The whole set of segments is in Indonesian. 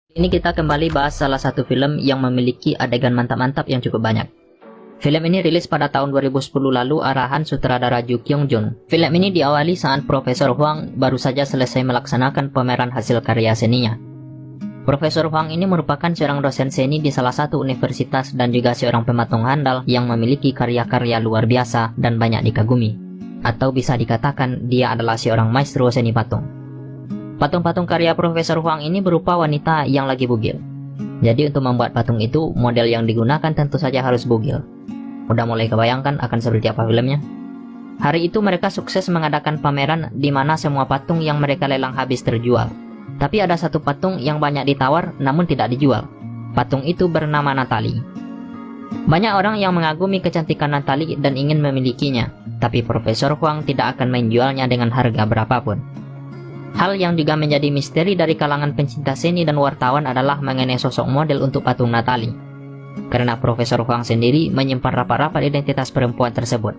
Ini kita kembali bahas salah satu film yang memiliki adegan mantap-mantap yang cukup banyak. Film ini rilis pada tahun 2010 lalu arahan sutradara Ju Kyung Jun. Film ini diawali saat Profesor Huang baru saja selesai melaksanakan pameran hasil karya seninya. Profesor Huang ini merupakan seorang dosen seni di salah satu universitas dan juga seorang pematung handal yang memiliki karya-karya luar biasa dan banyak dikagumi. Atau bisa dikatakan dia adalah seorang maestro seni patung. Patung-patung karya Profesor Huang ini berupa wanita yang lagi bugil. Jadi untuk membuat patung itu, model yang digunakan tentu saja harus bugil. Udah mulai kebayangkan akan seperti apa filmnya? Hari itu mereka sukses mengadakan pameran di mana semua patung yang mereka lelang habis terjual. Tapi ada satu patung yang banyak ditawar namun tidak dijual. Patung itu bernama Natalie. Banyak orang yang mengagumi kecantikan Natalie dan ingin memilikinya. Tapi Profesor Huang tidak akan menjualnya dengan harga berapapun. Hal yang juga menjadi misteri dari kalangan pencinta seni dan wartawan adalah mengenai sosok model untuk patung Natalie. Karena Profesor Huang sendiri menyimpan rapat-rapat identitas perempuan tersebut.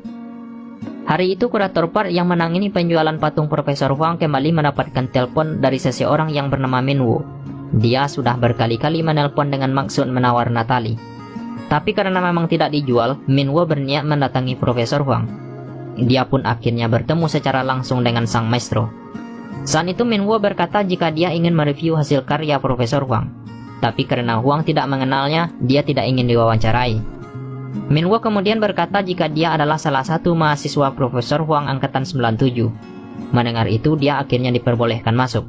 Hari itu kurator part yang menangani penjualan patung Profesor Huang kembali mendapatkan telepon dari seseorang yang bernama Min Woo. Dia sudah berkali-kali menelpon dengan maksud menawar Natalie. Tapi karena memang tidak dijual, Min Woo berniat mendatangi Profesor Huang. Dia pun akhirnya bertemu secara langsung dengan sang maestro. Saat itu Min Woo berkata jika dia ingin mereview hasil karya Profesor Huang. Tapi karena Huang tidak mengenalnya, dia tidak ingin diwawancarai. Min Woo kemudian berkata jika dia adalah salah satu mahasiswa Profesor Huang angkatan 97. Mendengar itu, dia akhirnya diperbolehkan masuk.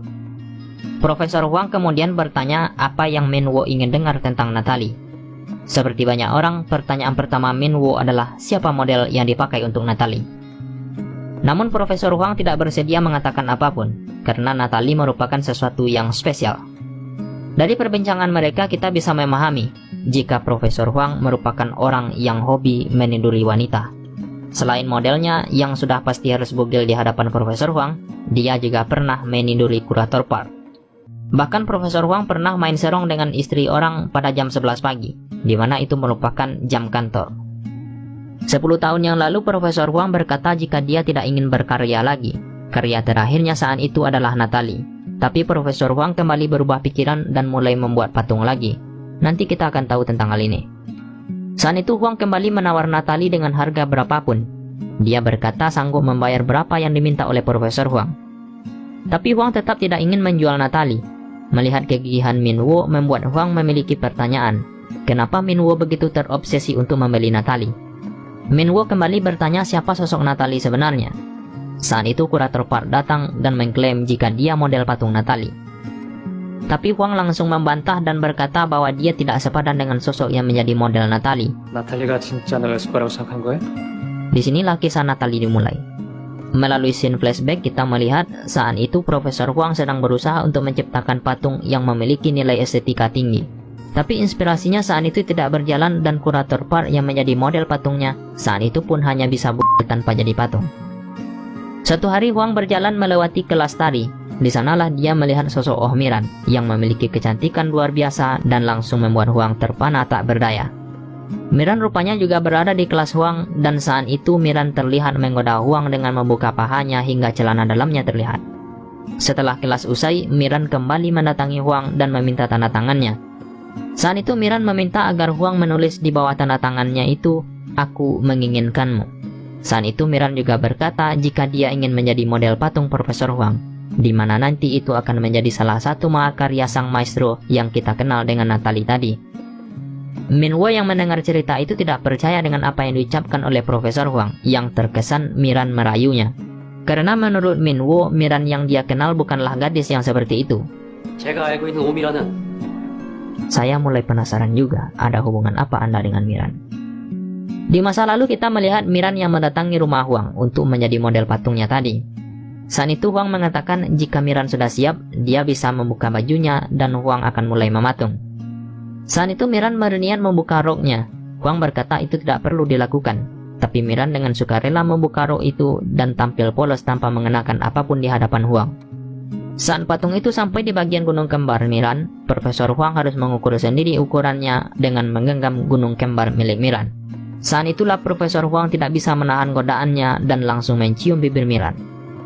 Profesor Huang kemudian bertanya apa yang Min Woo ingin dengar tentang Natalie. Seperti banyak orang, pertanyaan pertama Min Woo adalah siapa model yang dipakai untuk Natalie. Namun Profesor Huang tidak bersedia mengatakan apapun, karena Natalie merupakan sesuatu yang spesial. Dari perbincangan mereka kita bisa memahami, jika Profesor Huang merupakan orang yang hobi meniduri wanita. Selain modelnya yang sudah pasti harus bugil di hadapan Profesor Huang, dia juga pernah meniduri kurator part. Bahkan Profesor Huang pernah main serong dengan istri orang pada jam 11 pagi, di mana itu merupakan jam kantor. 10 tahun yang lalu Profesor Huang berkata jika dia tidak ingin berkarya lagi. Karya terakhirnya saat itu adalah Natalie. Tapi Profesor Huang kembali berubah pikiran dan mulai membuat patung lagi. Nanti kita akan tahu tentang hal ini. Saat itu Huang kembali menawar Natalie dengan harga berapapun. Dia berkata sanggup membayar berapa yang diminta oleh Profesor Huang. Tapi Huang tetap tidak ingin menjual Natalie. Melihat kegigihan Min Woo membuat Huang memiliki pertanyaan. Kenapa Min Woo begitu terobsesi untuk membeli Natalie? Min Woo kembali bertanya siapa sosok Natalie sebenarnya. Saat itu kurator part datang dan mengklaim jika dia model patung Natalie. Tapi Huang langsung membantah dan berkata bahwa dia tidak sepadan dengan sosok yang menjadi model Natalie. 나탈리가 진짜 널 거라고 생각한 거야? Disinilah kisah Natalie dimulai. Melalui scene flashback kita melihat saat itu Profesor Huang sedang berusaha untuk menciptakan patung yang memiliki nilai estetika tinggi. Tapi inspirasinya saat itu tidak berjalan dan kurator part yang menjadi model patungnya saat itu pun hanya bisa bugil tanpa jadi patung. Suatu hari Huang berjalan melewati kelas tari. Di sanalah dia melihat sosok Oh Miran yang memiliki kecantikan luar biasa dan langsung membuat Huang terpana tak berdaya. Miran rupanya juga berada di kelas Huang dan saat itu Miran terlihat menggoda Huang dengan membuka pahanya hingga celana dalamnya terlihat. Setelah kelas usai, Miran kembali mendatangi Huang dan meminta tanda tangannya. Saat itu Miran meminta agar Huang menulis di bawah tanda tangannya itu, "Aku menginginkanmu." Saat itu Miran juga berkata jika dia ingin menjadi model patung Profesor Huang, di mana nanti itu akan menjadi salah satu mahakarya sang maestro yang kita kenal dengan Natalie tadi. Min Woo yang mendengar cerita itu tidak percaya dengan apa yang diucapkan oleh Profesor Huang, yang terkesan Miran merayunya. Karena menurut Min Woo, Miran yang dia kenal bukanlah gadis yang seperti itu. 제가 알고 있는 오미라는 Saya mulai penasaran juga, ada hubungan apa Anda dengan Miran? Di masa lalu kita melihat Miran yang mendatangi rumah Huang untuk menjadi model patungnya tadi. Saat itu Huang mengatakan jika Miran sudah siap, dia bisa membuka bajunya dan Huang akan mulai mematung. Saat itu Miran berniat membuka roknya. Huang berkata itu tidak perlu dilakukan. Tapi Miran dengan sukarela membuka rok itu dan tampil polos tanpa mengenakan apapun di hadapan Huang. Saat patung itu sampai di bagian gunung kembar Miran, Profesor Huang harus mengukur sendiri ukurannya dengan menggenggam gunung kembar milik Miran. Saat itulah Profesor Huang tidak bisa menahan godaannya dan langsung mencium bibir Miran.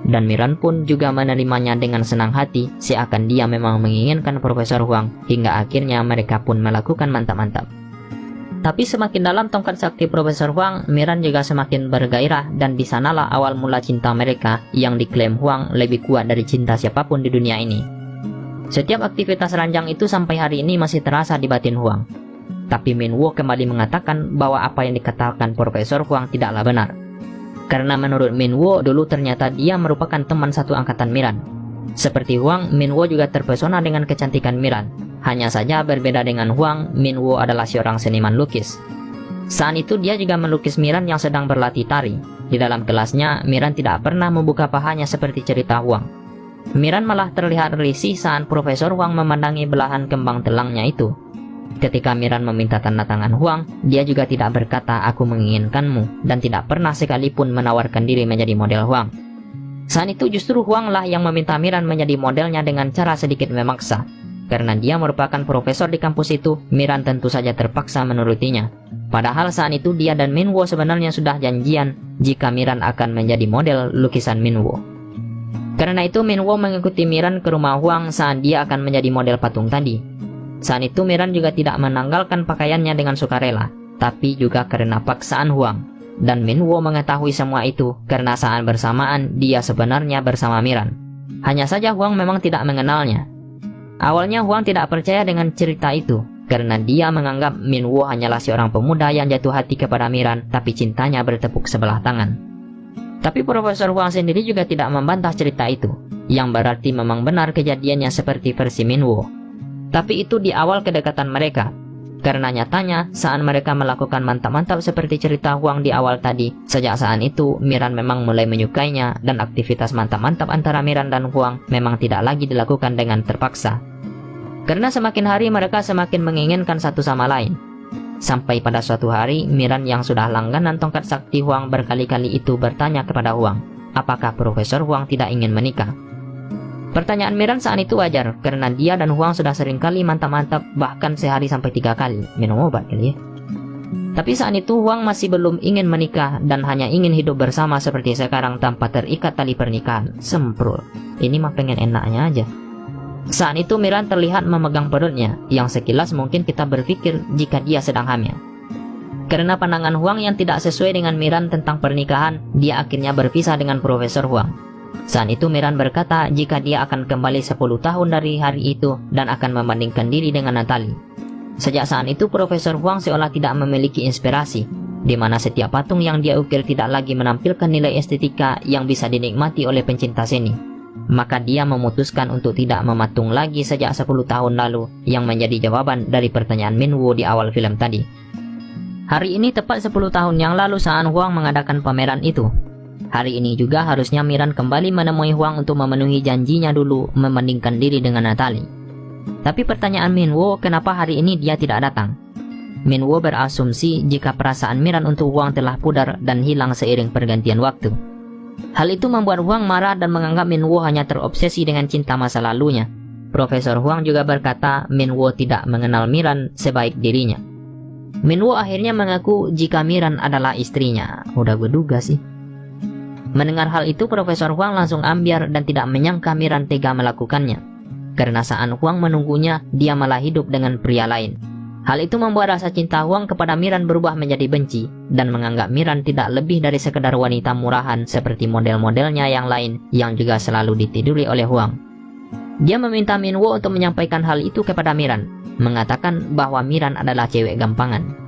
Dan Miran pun juga menerimanya dengan senang hati, seakan dia memang menginginkan Profesor Huang, hingga akhirnya mereka pun melakukan mantap-mantap. Tapi semakin dalam tongkat sakti Profesor Huang, Miran juga semakin bergairah, dan di sanalah awal mula cinta mereka yang diklaim Huang lebih kuat dari cinta siapapun di dunia ini. Setiap aktivitas ranjang itu sampai hari ini masih terasa di batin Huang. Tapi Minwo kembali mengatakan bahwa apa yang dikatakan Profesor Huang tidaklah benar. Karena menurut Minwo, dulu ternyata dia merupakan teman satu angkatan Miran. Seperti Huang, Minwo juga terpesona dengan kecantikan Miran. Hanya saja berbeda dengan Huang, Minwo adalah seorang seniman lukis. Saat itu dia juga melukis Miran yang sedang berlatih tari. Di dalam kelasnya, Miran tidak pernah membuka pahanya seperti cerita Huang. Miran malah terlihat risih saat Profesor Huang memandangi belahan kembang telangnya itu. Ketika Miran meminta tanda tangan Huang, dia juga tidak berkata aku menginginkanmu, dan tidak pernah sekalipun menawarkan diri menjadi model Huang. Saat itu justru Huang lah yang meminta Miran menjadi modelnya dengan cara sedikit memaksa. Karena dia merupakan profesor di kampus itu, Miran tentu saja terpaksa menurutinya. Padahal saat itu dia dan Minwo sebenarnya sudah janjian jika Miran akan menjadi model lukisan Minwo. Karena itu Minwo mengikuti Miran ke rumah Huang saat dia akan menjadi model patung tadi. Saat itu Miran juga tidak menanggalkan pakaiannya dengan sukarela, tapi juga karena paksaan Huang. Dan Minwo mengetahui semua itu karena saat bersamaan dia sebenarnya bersama Miran. Hanya saja Huang memang tidak mengenalnya. Awalnya Huang tidak percaya dengan cerita itu, karena dia menganggap Minwo hanyalah seorang pemuda yang jatuh hati kepada Miran, tapi cintanya bertepuk sebelah tangan. Tapi Profesor Huang sendiri juga tidak membantah cerita itu, yang berarti memang benar kejadiannya seperti versi Minwo. Tapi itu di awal kedekatan mereka. Karena nyatanya saat mereka melakukan mantap-mantap seperti cerita Huang di awal tadi, sejak saat itu Miran memang mulai menyukainya, dan aktivitas mantap-mantap antara Miran dan Huang memang tidak lagi dilakukan dengan terpaksa. Karena semakin hari mereka semakin menginginkan satu sama lain. Sampai pada suatu hari Miran yang sudah langganan tongkat sakti Huang berkali-kali itu bertanya kepada Huang, apakah Profesor Huang tidak ingin menikah? Pertanyaan Miran saat itu wajar, karena dia dan Huang sudah sering kali mantap-mantap, bahkan sehari sampai 3 kali. Minum obat kali ya. Tapi saat itu Huang masih belum ingin menikah, dan hanya ingin hidup bersama seperti sekarang tanpa terikat tali pernikahan. Semprul. Ini mah pengen enaknya aja. Saat itu Miran terlihat memegang perutnya, yang sekilas mungkin kita berpikir jika dia sedang hamil. Karena pandangan Huang yang tidak sesuai dengan Miran tentang pernikahan, dia akhirnya berpisah dengan Profesor Huang. Saat itu Miran berkata jika dia akan kembali 10 tahun dari hari itu dan akan membandingkan diri dengan Natalie. Sejak saat itu Profesor Huang seolah tidak memiliki inspirasi, di mana setiap patung yang dia ukir tidak lagi menampilkan nilai estetika yang bisa dinikmati oleh pencinta seni. Maka dia memutuskan untuk tidak mematung lagi sejak 10 tahun lalu, yang menjadi jawaban dari pertanyaan Minwo di awal film tadi. Hari ini tepat 10 tahun yang lalu saat Huang mengadakan pameran itu. Hari ini juga harusnya Miran kembali menemui Huang untuk memenuhi janjinya dulu membandingkan diri dengan Natalie. Tapi pertanyaan Minwo, kenapa hari ini dia tidak datang? Minwo berasumsi jika perasaan Miran untuk Huang telah pudar dan hilang seiring pergantian waktu. Hal itu membuat Huang marah dan menganggap Minwo hanya terobsesi dengan cinta masa lalunya. Profesor Huang juga berkata Minwo tidak mengenal Miran sebaik dirinya. Minwo akhirnya mengaku jika Miran adalah istrinya. Udah gue duga sih. Mendengar hal itu, Profesor Huang langsung ambyar dan tidak menyangka Miran tega melakukannya. Karena saat Huang menunggunya, dia malah hidup dengan pria lain. Hal itu membuat rasa cinta Huang kepada Miran berubah menjadi benci, dan menganggap Miran tidak lebih dari sekedar wanita murahan seperti model-modelnya yang lain yang juga selalu ditiduri oleh Huang. Dia meminta Minwo untuk menyampaikan hal itu kepada Miran, mengatakan bahwa Miran adalah cewek gampangan.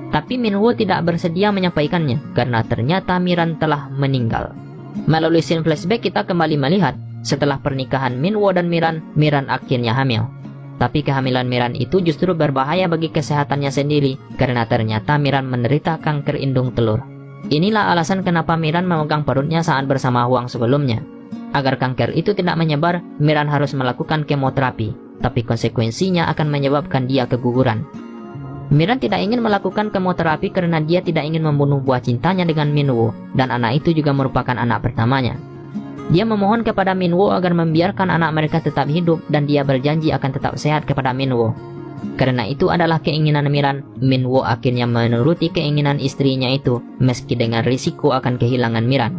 Tapi Minwo tidak bersedia menyampaikannya karena ternyata Miran telah meninggal. Melalui scene flashback kita kembali melihat setelah pernikahan Minwo dan Miran, Miran akhirnya hamil. Tapi kehamilan Miran itu justru berbahaya bagi kesehatannya sendiri karena ternyata Miran menderita kanker indung telur. Inilah alasan kenapa Miran memegang perutnya saat bersama Huang sebelumnya. Agar kanker itu tidak menyebar, Miran harus melakukan kemoterapi, tapi konsekuensinya akan menyebabkan dia keguguran. Miran tidak ingin melakukan kemoterapi karena dia tidak ingin membunuh buah cintanya dengan Minwo, dan anak itu juga merupakan anak pertamanya. Dia memohon kepada Minwo agar membiarkan anak mereka tetap hidup dan dia berjanji akan tetap sehat kepada Minwo. Karena itu adalah keinginan Miran, Minwo akhirnya menuruti keinginan istrinya itu meski dengan risiko akan kehilangan Miran.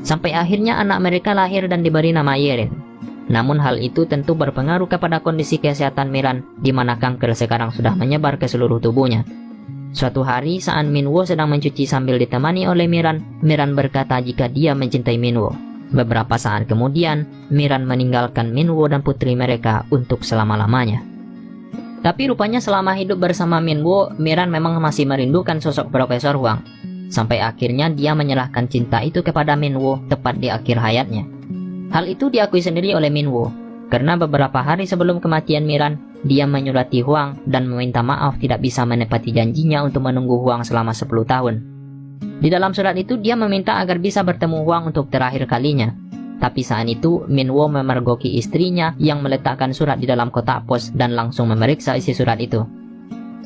Sampai akhirnya anak mereka lahir dan diberi nama Yeren. Namun hal itu tentu berpengaruh kepada kondisi kesehatan Miran, di mana kanker sekarang sudah menyebar ke seluruh tubuhnya. Suatu hari saat Minwo sedang mencuci sambil ditemani oleh Miran, Miran berkata jika dia mencintai Minwo. Beberapa saat kemudian, Miran meninggalkan Minwo dan putri mereka untuk selama-lamanya. Tapi rupanya selama hidup bersama Minwo, Miran memang masih merindukan sosok Profesor Huang. Sampai akhirnya dia menyerahkan cinta itu kepada Minwo tepat di akhir hayatnya. Hal itu diakui sendiri oleh Minwo, karena beberapa hari sebelum kematian Miran, dia menyurati Huang dan meminta maaf tidak bisa menepati janjinya untuk menunggu Huang selama 10 tahun. Di dalam surat itu dia meminta agar bisa bertemu Huang untuk terakhir kalinya. Tapi saat itu, Minwo memergoki istrinya yang meletakkan surat di dalam kotak pos dan langsung memeriksa isi surat itu.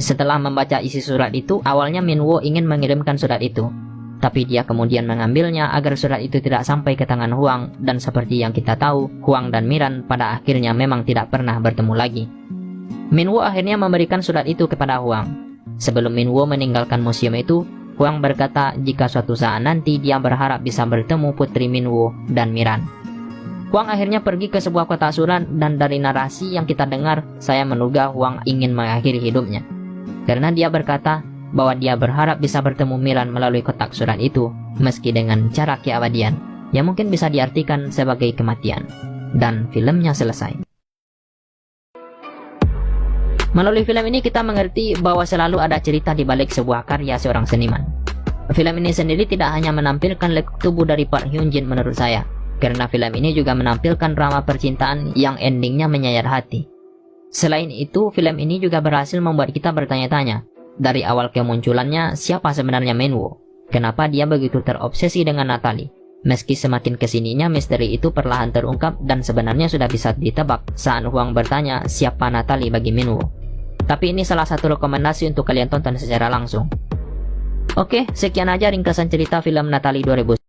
Setelah membaca isi surat itu, awalnya Minwo ingin mengirimkan surat itu. Tapi dia kemudian mengambilnya agar surat itu tidak sampai ke tangan Huang, dan seperti yang kita tahu, Huang dan Miran pada akhirnya memang tidak pernah bertemu lagi. Minwo akhirnya memberikan surat itu kepada Huang. Sebelum Minwo meninggalkan museum itu, Huang berkata jika suatu saat nanti dia berharap bisa bertemu putri Minwo dan Miran. Huang akhirnya pergi ke sebuah kotak surat, dan dari narasi yang kita dengar, saya menduga Huang ingin mengakhiri hidupnya. Karena dia berkata bahwa dia berharap bisa bertemu Miran melalui kotak surat itu, meski dengan cara keabadian, yang mungkin bisa diartikan sebagai kematian. Dan filmnya selesai. Melalui film ini kita mengerti bahwa selalu ada cerita di balik sebuah karya seorang seniman. Film ini sendiri tidak hanya menampilkan lekuk tubuh dari Park Hyun Jin menurut saya, karena film ini juga menampilkan drama percintaan yang endingnya menyayat hati. Selain itu, film ini juga berhasil membuat kita bertanya-tanya, dari awal kemunculannya, siapa sebenarnya Minwo? Kenapa dia begitu terobsesi dengan Natalie? Meski semakin kesininya misteri itu perlahan terungkap dan sebenarnya sudah bisa ditebak saat Huang bertanya siapa Natalie bagi Minwo. Tapi ini salah satu rekomendasi untuk kalian tonton secara langsung. Oke, sekian aja ringkasan cerita film Natalie 2000.